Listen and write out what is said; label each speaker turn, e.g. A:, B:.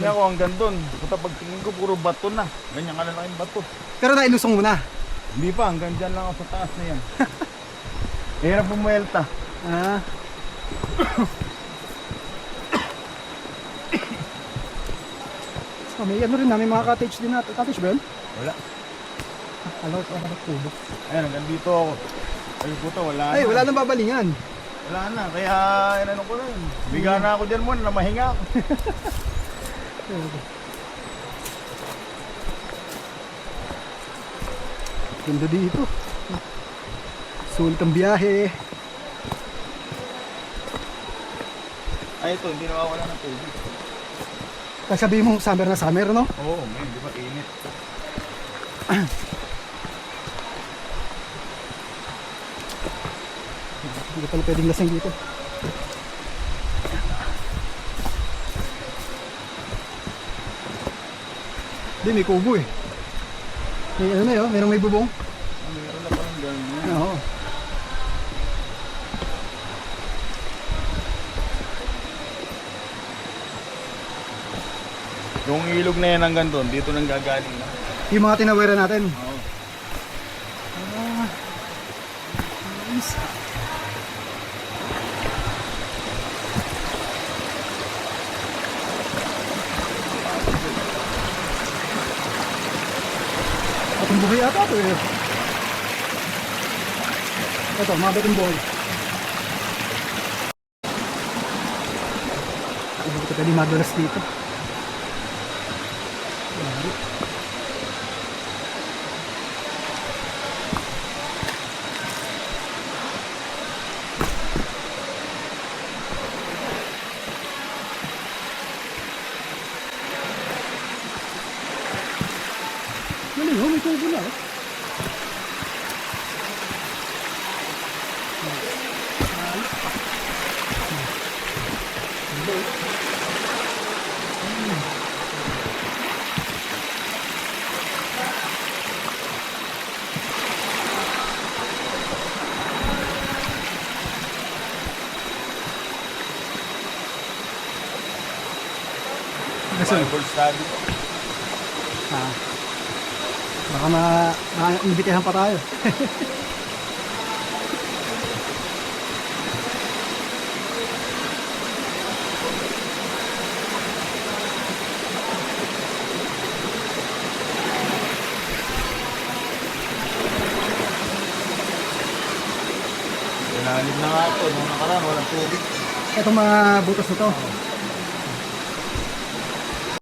A: Kala ko hanggang doon. Punta pagtingin ko, puro bato na. Ganyan ka na lang yung bato.
B: Pero nailusong mo na.
A: Hindi pa, hanggang dyan lang ako sa taas na yan. Hirap pumelta.
B: Ah. So, may ano rin namin mga cottage din natin. Cottage ba yun?
A: Wala.
B: Alaw ko ako tubo.
A: Ayan, hanggang dito ako. Ay puto, wala
B: Ay,
A: na.
B: wala nang babalingan.
A: Wala na, kaya inano ko na yun. Biga na ako dyan muna, na mahinga ako.
B: Ganda dito. Sulit ang biyahe.
A: Ay ito, hindi nawawala ng tubig.
B: Sabihin mo summer na summer, no?
A: Oo, man, di ba init?
B: Hindi ka pala pwedeng lasing dito. Hindi, may kubo eh. May ano na yun, merong may bubong.
A: Meron na parang ganyan.
B: Oo.
A: Yung ilog na yan hanggang doon, dito nang gagaling na.
B: Yung mga tinawira natin.
A: Oo.
B: Ah, nice. Batong buhay ata ito eh. Ito, mga batong buhay. Hindi ko pwede madulas dito. Yari. Galing, oh, may tubo na, oh.
A: Bible study.
B: Ah. Baka ma-imbitahan pa tayo.
A: Ilalim na nga ito, nung nakaraan, walang tubig.
B: Itong mga butas na to.